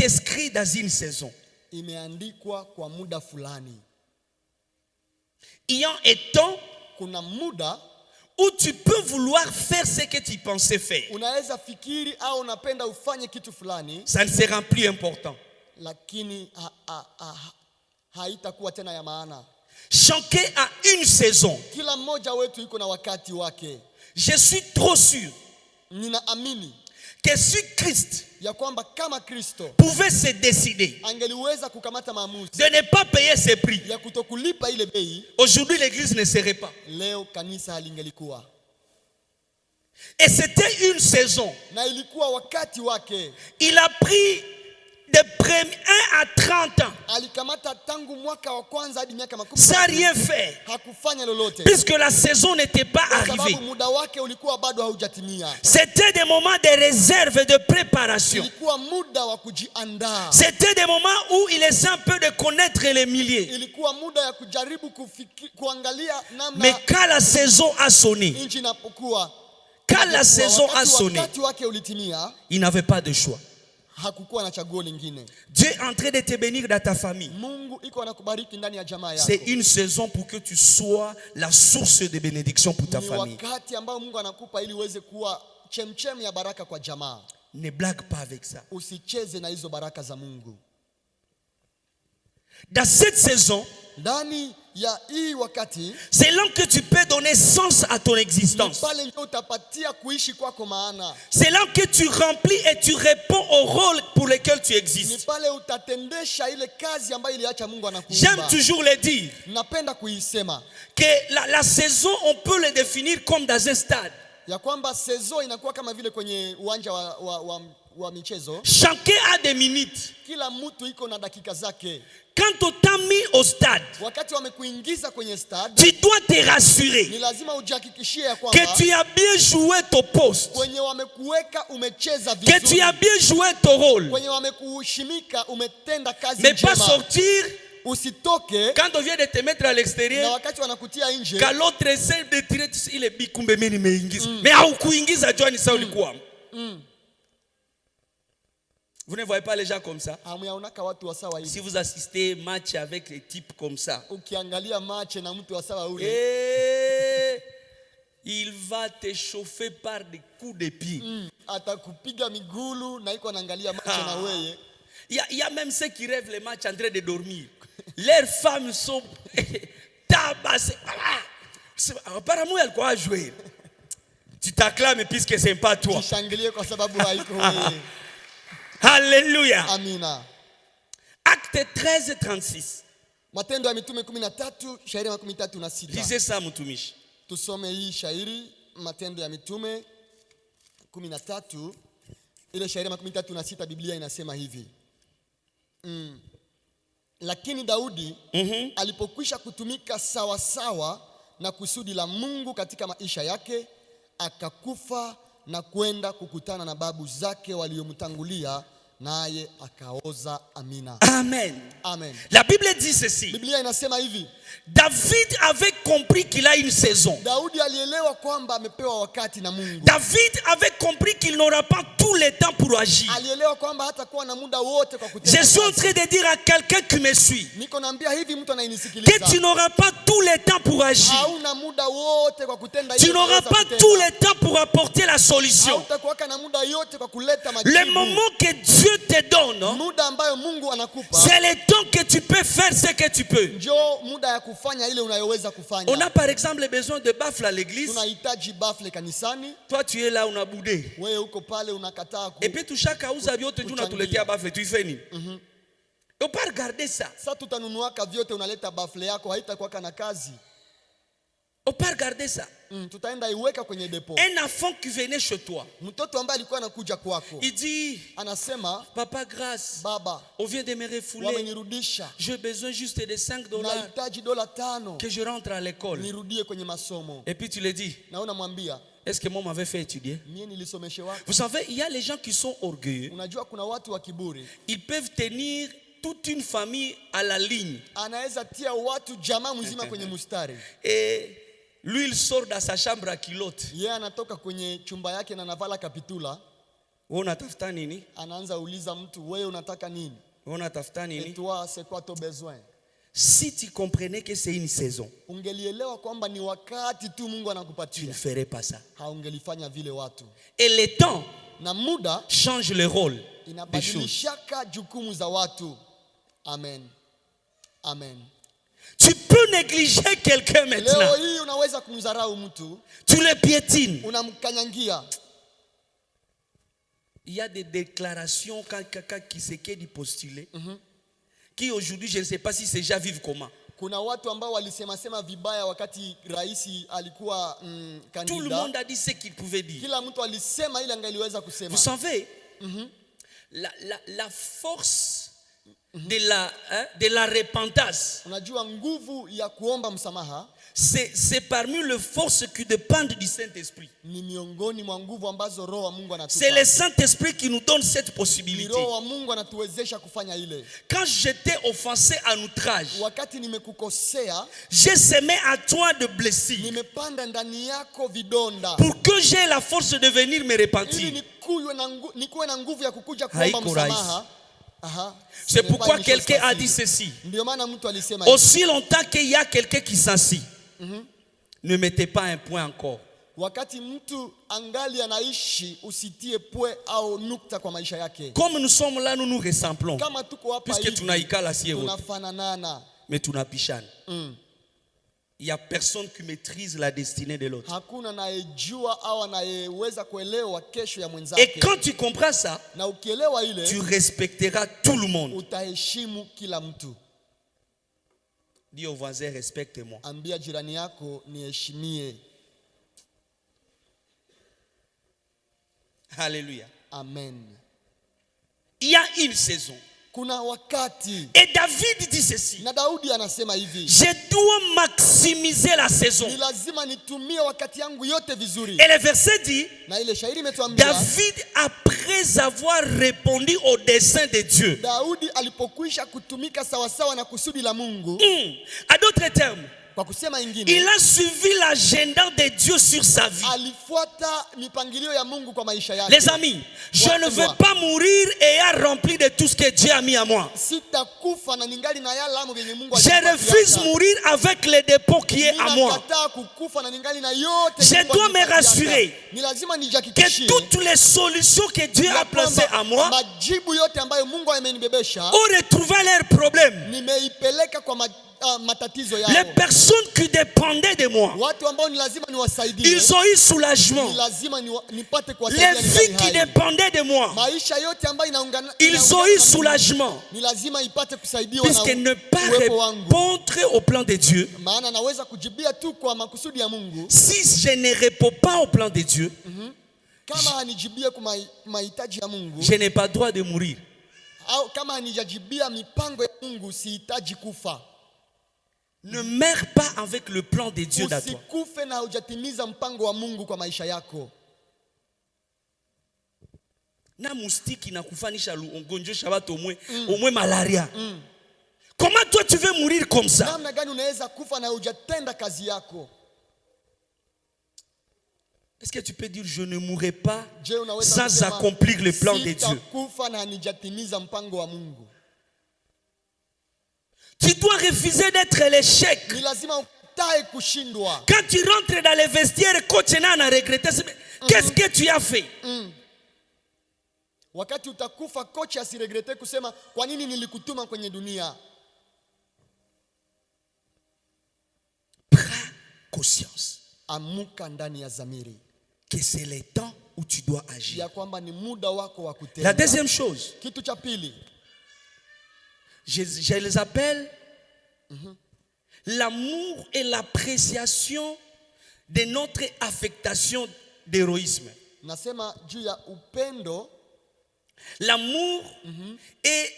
inscrite dans une saison. il y a un temps kuna muda où tu peux vouloir faire ce que tu pensais faire. Unaweza fikiri au unapenda ufanye kitu fulani. Ça ne sera plus important. Lakini haitakuwa tena ya maana. Chacun a une saison. Kila mmoja wetu yuko na wakati wake. Je suis trop sûr. Ninaamini que si Christ ya kwamba kama Kristo pouvait se décider angeliweza kukamata maamuzi de ne pas payer ses prix, ya kutokulipa ile bei, aujourd'hui l'église ne serait pas. Leo kanisa halingelikuwa. Et c'était une saison. Na ilikuwa wakati wake. Il a pris de 1 à 30 ans. Alikamata tangu mwaka wa kwanza hadi miaka 10. Sans rien faire. Hakufanya lolote. Puisque la saison n'était pas arrivée. Sababu muda wake ulikuwa bado haujatimia. C'était des moments de réserve et de préparation. Ilikuwa muda wa kujiandaa. C'était des moments où il essaie un peu de connaître les milliers. Ilikuwa muda ya kujaribu kuangalia namna. Mais quand la saison a sonné, inchi inapokuwa, quand la saison a sonné, wakati wake ulitimia, il n'avait pas de choix. Hakukuwa na chaguo lingine. Dieu est en train de te bénir dans ta famille. Mungu iko anakubariki ndani ya jamaa yako. C'est une saison pour que tu sois la source de bénédiction pour ta famille. Ni wakati ambao Mungu anakupa ili uweze kuwa chemchem ya baraka kwa jamaa. Ne blague pas avec ça. Usicheze na hizo baraka za Mungu. Dans cette saison, ndani ya hii wakati, c'est là que tu peux donner sens à ton existence. Pale ndio utapatia kuishi kwako maana. C'est là que tu remplis et tu réponds au rôle pour lequel tu existes. Ni pale utatendesha ile kazi ambayo iliacha Mungu anakupa. J'aime toujours le dire. Napenda kuisema Que la saison, on peut le définir comme dans un stade. Ya kwamba saison inakuwa kama vile kwenye uwanja wa michezo. Chacun a des minutes. Kila mtu iko na dakika zake. Quand on t'a mis au stade, wakati wamekuingiza kwenye stade, tu dois te rassurer ni lazima ujihakikishie ya kwamba que tu as bien joué ton poste, kwenye wamekuweka umecheza vizuri, que tu as bien joué ton rôle, kwenye wamekushimika umetenda kazi mais njema. Pas sortir usitoke quand on vient de te mettre à l'extérieur, na wakati wanakutia nje, quand l'autre essaie de tirer ile bikumbe mimi nimeingiza, mais haukuingiza Johnny sawa ulikuwa. Vous ne voyez pas les gens comme ça? Si vous assistez match avec les types comme ça, il va te chauffer par des coups de pied. Il y a même ceux qui rêvent les matchs en train de dormir. Leurs femmes sont tabassées. Apparemment, elle croit jouer. Tu t'acclames puisque c'est pas toi. Alléluia. Amina. Acte 13, 36. Matendo ya Mitume 13, shairi ya 36. Lisez ça mtumishi. Tusome hii shairi Matendo ya Mitume 13. Ile shairi ya 36 Biblia inasema hivi. Lakini Daudi alipokwisha kutumika sawa sawa na kusudi la Mungu katika maisha yake, akakufa na kwenda kukutana na babu zake waliomtangulia, naye akaoza. Amina. Amen. Amen. La Bible dit ceci. Biblia inasema hivi. David avait compris qu'il a une saison. Daudi alielewa kwamba amepewa wakati na Mungu. David avait compris qu'il n'aura pas tout le temps pour agir. Alielewa kwamba hatakuwa na muda wote kwa kutenda. Je suis en train de dire à quelqu'un qui me suit. Niko naambia hivi mtu anayenisikiliza. Que tu n'auras pas tout le temps pour agir. Hauna muda wote kwa kutenda. Tu n'auras pas tout le temps pour apporter la solution. Hautakuwa na muda yote kwa kuleta majibu. Le moment que Dieu te donne, muda ambayo Mungu anakupa, c'est le temps que tu peux faire ce que tu peux. Njoo muda ya kufanya ile unayoweza kufanya. On a par exemple besoin de baffle à l'église. Tunahitaji baffle kanisani. Toi tu es là unabude. Wewe uko pale unakataa et puis tu chaka uza vyote tu unatuletea baffle tu fais nini? On pas regarder ça. Sasa tutanunuaka vyote unaleta baffle yako, haitakuwa kana kazi. On pas regarder ça. Tutaenda iweka kwenye depo. Un enfant qui venait chez toi, mtoto ambaye alikuwa anakuja kwako, il dit, anasema, papa grâce, baba, on vient de me refouler, wamenirudisha, j'ai besoin juste de $5, nahitaji $5 que je rentre à l'école, nirudie kwenye masomo. Et puis tu le dis, na unamwambia, est-ce que moi m'avait fait étudier? Vous savez, il y a les gens qui sont orgueilleux. Unajua kuna watu wa kiburi. Ils peuvent tenir toute une famille à la ligne. Anaweza tia watu jamaa mzima kwenye mstari. Et lui il sort dans sa chambre à culotte. Yeye anatoka kwenye chumba yake na navala kapitula. Wewe unatafuta nini? Anaanza uliza mtu, wewe unataka nini? Wewe unatafuta nini? Et toi c'est quoi ton besoin? Si tu comprenais que c'est une saison, ungelielewa kwamba ni wakati tu Mungu anakupatia, tu ne ferais pas ça. Haungelifanya vile watu. Et le temps na muda change le rôle des choses. Inabadilishaka jukumu za watu. Amen. Amen. Tu peux négliger quelqu'un maintenant. Leo hii unaweza kumdharau mtu. Tu le piétines. Unamkanyangia. Il y a des déclarations quand quelqu'un qui s'est postulé, qui aujourd'hui, je ne sais pas si ces gens vivent comment. Kuna watu ambao walisema vibaya wakati rais alikuwa kandida. Tout le monde a dit ce qu'il pouvait dire. Kila mtu alisema ile angaliweza kusema. Vous savez, la force de la repentance, unajua nguvu ya kuomba msamaha, c'est parmi les forces qui dépendent du Saint-Esprit. Ni miongoni mwa nguvu ambazo Roho wa Mungu anatupa. C'est le Saint-Esprit qui nous donne cette possibilité. Roho wa Mungu anatuwezesha kufanya ile. Quand j'étais offensé en outrage, wakati nimekukosea, j'ai semé à toi de blessures, nimepanda ndani yako vidonda, pour que j'ai la force de venir me repentir. Ili nikuwe na nguvu ya kukuja kuomba msamaha. C'est pourquoi quelqu'un a dit ceci. Aussi longtemps qu'il y a quelqu'un qui s'assit, ne mettez pas un point encore. Wakati mtu angali anaishi, usitie pwe au nukta kwa maisha yake. Comme nous sommes là, nous nous ressemblons. Kama tuko hapa hivi, puisque tunaikala si wote, tunafanana, mais tunapishana. Il n'y a personne qui maîtrise la destinée de l'autre. Hakuna anayejua au anayeweza kuelewa kesho ya mwenzake. Et quand tu comprends ça, na ukielewa ile, tu respecteras tout le monde. Utaheshimu kila mtu. Dis au voisin, respecte-moi. Ambia jirani yako niheshimie. Alléluia. Amen. Il y a une saison. Kuna wakati. Et David dit ceci. Na Daudi anasema hivi. Je dois maximiser la saison. Ni lazima nitumie wakati yangu yote vizuri. Et le verset dit, na ile shairi imetuambia, David après avoir répondu au dessein de Dieu. Daudi alipokwisha kutumika sawa sawa na kusudi la Mungu. À d'autres termes, kwa kusema ingine, il a suivi l'agenda de Dieu sur sa vie. Alifuata mipangilio ya Mungu kwa maisha yake. Les amis, je ne veux pas mourir ayant rempli de tout ce que Dieu a mis à moi. Sitakufa na ningali na yale ambayo Mungu je refuse mourir avec le dépôt qui est à moi. Je dois me rassurer que toutes les solutions que Dieu a placées à moi ont retrouvé leurs problèmes. Les personnes qui dépendaient de moi, ils ont eu soulagement. Les vies qui dépendaient de moi, ils ont eu soulagement. Puisque ne pas répondre au plan de Dieu, si je ne réponds pas au plan de Dieu, je n'ai pas le droit de mourir. Ne meurs pas avec le plan de Dieu dans toi. Na mustiki na kufanisha ugonjwa shabato omwe malaria. Comment toi tu veux mourir comme ça? Est-ce que tu peux dire je ne mourrai pas sans accomplir le plan de Dieu? Tu dois refuser d'être l'échec. Quand tu rentres dans les vestiaires, coach n'a regretté. Qu'est-ce que tu as fait? Wakati utakufa coach asiregrete kusema kwa nini nilikutuma kwenye dunia. Prends conscience. Amuka ndani ya zamiri. Que c'est le temps où tu dois agir. Ya kwamba ni muda wako wa kutenda. La deuxième chose. Kitu cha pili. Je les appelle l'amour et l'appréciation de notre affectation d'héroïsme. Nasema juu ya upendo, l'amour et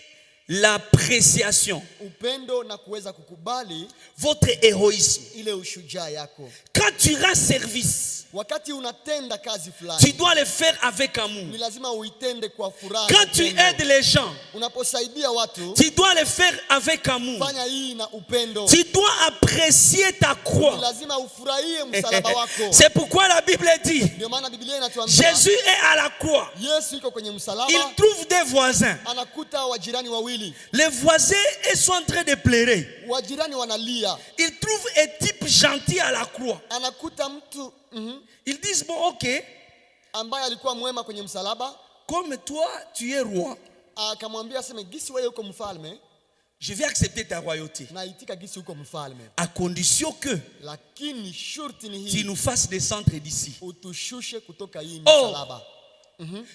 l'appréciation, upendo na kuweza kukubali votre héroïsme. Ile ushujaa yako. Quand tu rends service, wakati unatenda kazi fulani, tu dois le faire avec amour. Ni lazima uitende kwa furaha. Quand tu aides les gens, unaposaidia watu, tu dois le faire avec amour. Fanya hii na upendo. Tu dois apprécier ta croix. Ni lazima ufurahie msalaba wako. C'est pourquoi la Bible dit, ndio maana Biblia inatuambia, Jésus est à la croix. Yesu yuko kwenye msalaba. Il trouve des voisins. Anakuta wajirani wawili. Les voisins sont en train de pleurer. Wajirani wanalia. Ils trouvent un type gentil à la croix. Anakuta mtu Ils disent bon, ok, ambaye alikuwa mwema kwenye msalaba, comme toi tu es roi, akamwambia aseme gisi wewe uko mfalme, je vais accepter ta royauté. Na itika gisi uko mfalme. À condition que lakini shurti ni hii, tu nous fasses descendre d'ici. Utushushe kutoka hii msalaba.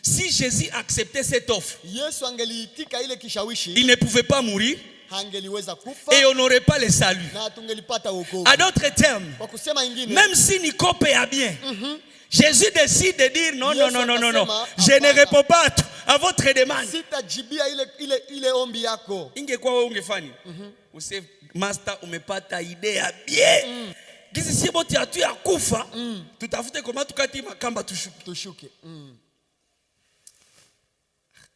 Si Jésus acceptait cette offre, Yesu angeliitika ile kishawishi, il ne pouvait pas mourir. Hangeliweza kufa. Et on n'aurait pas le salut. Na tungelipata wokovu. À d'autres termes, kwa kusema ingine, même si Nico paye bien, Jésus décide de dire non, non, non, non, non, non. Je ne réponds pas à votre demande. Sitajibia ile ombi yako. Ingekuwa wewe ungefanya. Use master umepata idea bien. Kisi si boti atu ya kufa, tutafute kama tukati makamba tushuke.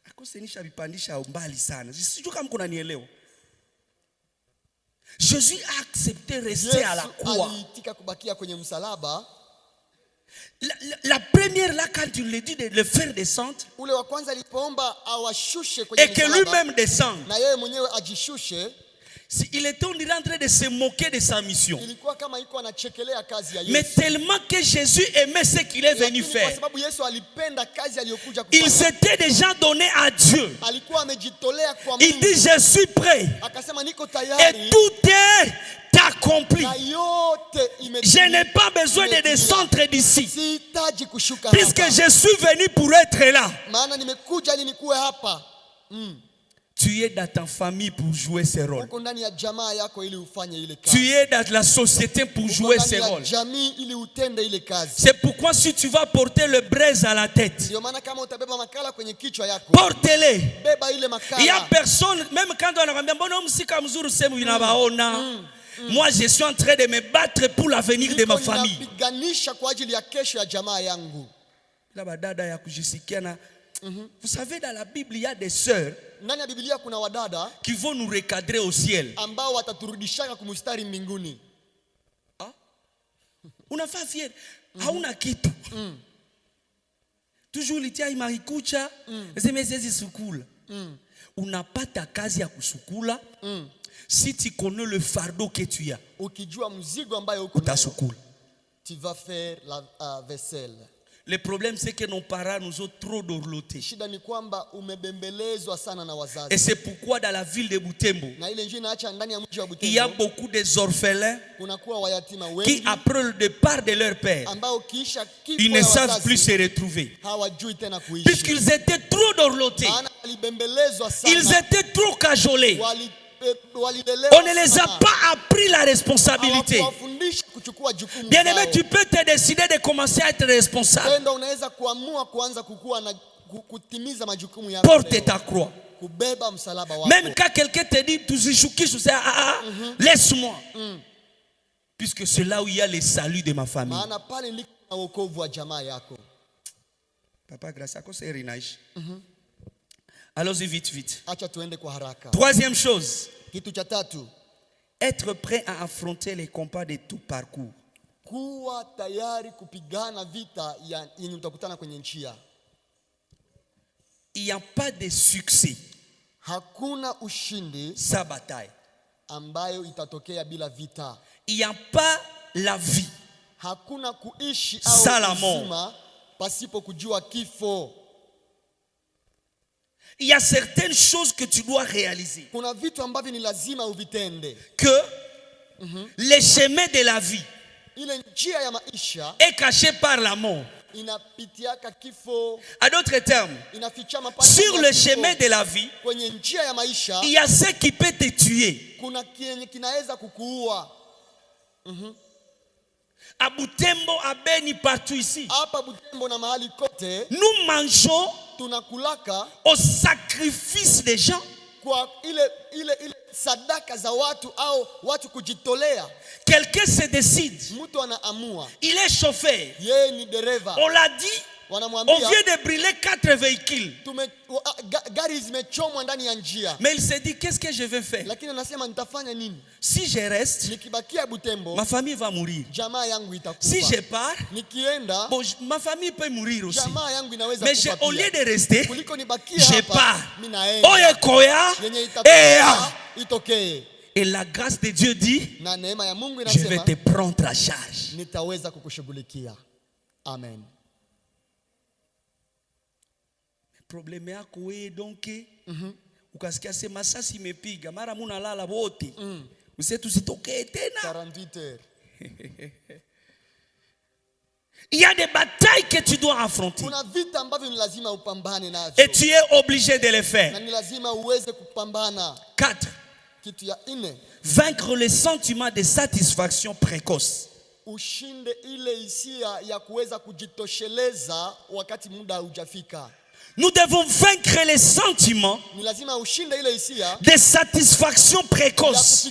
Akosenisha vipandisha mbali sana. Sijui kama kuna nielewa. Jésus a accepté rester à la croix. La première là, quand tu lui dis de le faire descendre, et que lui-même descende, il était en train de se moquer de sa mission. Mais tellement que Jésus aimait ce qu'il est venu faire, il s'était déjà donné à Dieu. Il dit je suis prêt et tout est accompli. Je n'ai pas besoin de descendre d'ici, puisque je suis venu pour être là. Tu es dans ta famille pour jouer ce rôle. Tu es dans la société pour jouer ce rôle. C'est pourquoi si tu vas porter le braise à la tête, porte-les. Il n'y a personne, même quand on a dit, moi je suis en train de me battre pour l'avenir de ma famille. Vous savez, dans la Bible, il y a des sœurs qui vont nous recadrer au ciel. Unafaa fier, hauna kitu. Toujours litia imarikucha, zemezezi sukula. Unapata kazi ya kusukula. Si tu connais le fardeau que tu as, utasukula. Tu vas faire la vaisselle. Le problème c'est que nos parents nous ont trop dorlotés. Et c'est pourquoi dans la ville de Butembo, il y a beaucoup des orphelins qui après le départ de leur père, ils ne savent plus se retrouver. Puisqu'ils étaient trop dorlotés, ils étaient trop cajolés. On ne les a pas appris la responsabilité. Bien aimé, tu peux te décider de commencer à être responsable. Porte ta croix. Même quand quelqu'un te dit, laisse-moi. Puisque c'est là où il y a le salut de ma famille. Papa, grâce à quoi c'est Rinaïch? Allons-y vite. Troisième chose, être prêt à affronter les combats de tout parcours. Il n'y a pas de succès sans bataille. Il n'y a pas la vie sans la mort. Il y a certaines choses que tu dois réaliser. Que le chemin de la vie est caché par la mort. À d'autres termes, sur le chemin de la vie, il y a ce qui peut te tuer. À Butembo, à Beni, partout ici, nous mangeons au sacrifice des gens. Quelqu'un se décide. Il est chauffeur. On l'a dit, on vient de brûler 4 véhicules. Mais il s'est dit, qu'est-ce que je vais faire? Si je reste, ma famille va mourir. Si je pars, bon, ma famille peut mourir aussi. Mais au lieu de rester, je pars. Et la grâce de Dieu dit, je vais te prendre à charge. Amen. Problème yako wewe donc ukasikia sema sasa imepiga mara mnalala wote msetu sitokee tena 48 heures. Il y a des batailles que tu dois affronter. Kuna vita ambavyo ni lazima upambane nazo. Et tu es obligé de les faire. Na ni lazima uweze kupambana. 4. Kitu ya 4. Vaincre le sentiment de satisfaction précoce. Ushinde ile hisia ya kuweza kujitosheleza wakati muda hujafika. Nous devons vaincre les sentiments de satisfaction précoce.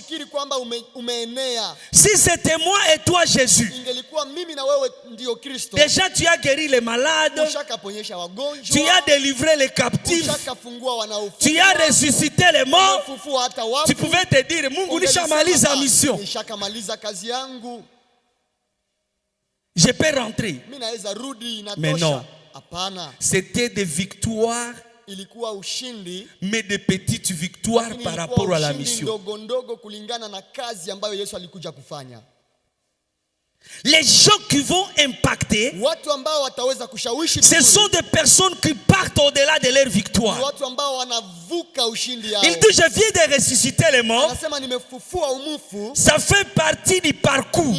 Si c'était moi et toi Jésus, déjà tu as guéri les malades, tu as délivré les captifs, tu as ressuscité les morts, tu pouvais te dire Mungu nishamaliza mission, je peux rentrer. Mais non. C'était des victoires, mais des petites victoires par rapport à la mission. Les gens qui vont impacter, ce sont des personnes qui partent au-delà de leur victoire. Il dit, je viens de ressusciter les morts. Ça fait partie du parcours.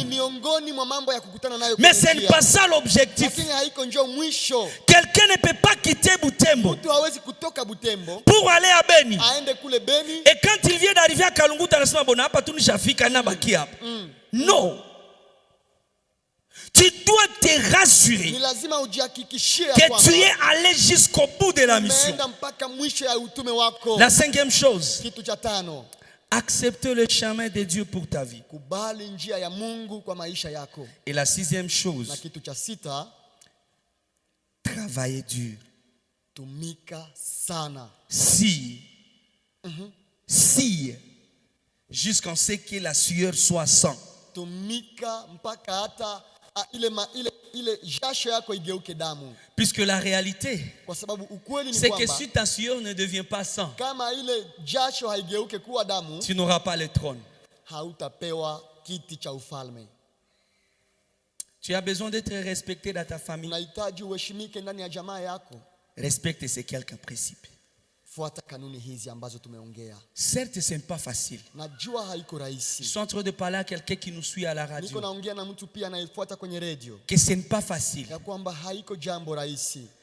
Mais ce n'est pas ça l'objectif. Quelqu'un ne peut pas quitter Butembo pour aller à Beni. Et quand il vient d'arriver à Kalunguta, non. Tu dois te rassurer que tu es allé jusqu'au bout de la mission. La 5e chose, accepter le chemin de Dieu pour ta vie. Et la 6e chose, travailler dur. Si, jusqu'à ce que la sueur soit sans. Puisque la réalité, c'est que si ta sueur ne devient pas sang, tu n'auras pas le trône. Tu as besoin d'être respecté dans ta famille. Respecte ces quelques principes. Certes, ce n'est pas facile. Je suis en train de parler à quelqu'un qui nous suit à la radio. Que ce n'est pas facile.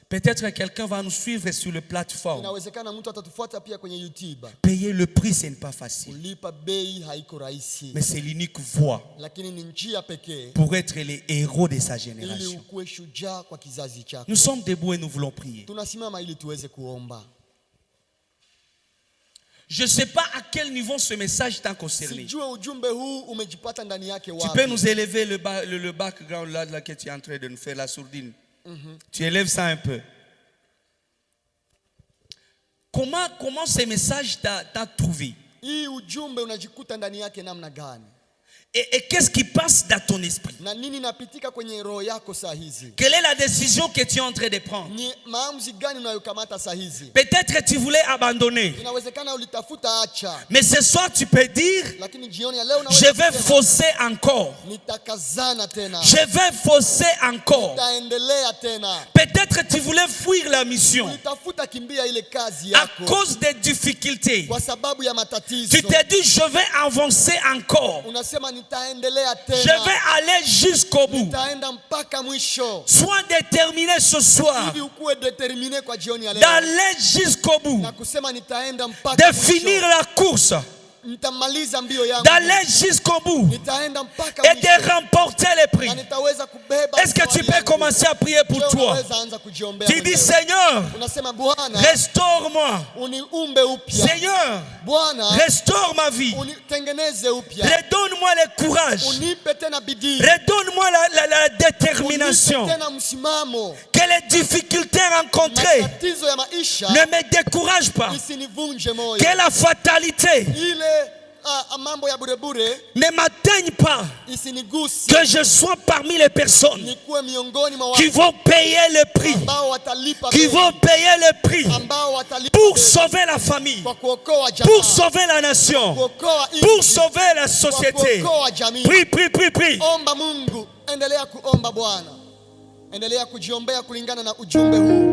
Peut-être que quelqu'un va nous suivre sur le plateforme. Payer le prix, ce n'est pas facile. Mais c'est l'unique voie pour être les héros de sa génération. Nous sommes debout et nous voulons prier. Je ne sais pas à quel niveau ce message t'a concerné. Tu peux nous élever le background là que tu es en train de nous faire, la sourdine. Tu élèves ça un peu. Comment ce message t'a trouvé? Et qu'est-ce qui passe dans ton esprit? Quelle est la décision que tu es en train de prendre? Peut-être que tu voulais abandonner. Mais ce soir tu peux dire, je vais forcer encore. Je vais forcer encore. Peut-être que tu voulais fuir la mission à cause des difficultés. Tu t'es dit, je vais avancer encore. Je vais aller jusqu'au bout. Sois déterminé ce soir d'aller jusqu'au bout, de finir la course d'aller jusqu'au bout et de remporter les prix. Est-ce que tu peux commencer à prier pour toi? Tu dis, Seigneur, restaure-moi. Seigneur, restaure ma vie. Redonne-moi le courage. Redonne-moi la détermination. Que les difficultés rencontrées ne me découragent pas. Que la fatalité ne m'atteigne pas. Que je sois parmi les personnes qui vont payer le prix. Qui vont payer le prix pour sauver la famille, pour sauver la nation, pour sauver la société. Prie, prie, prie, prie. Endelea kuomba Bwana. Endelea kujiombea kulingana na ujumbe huu.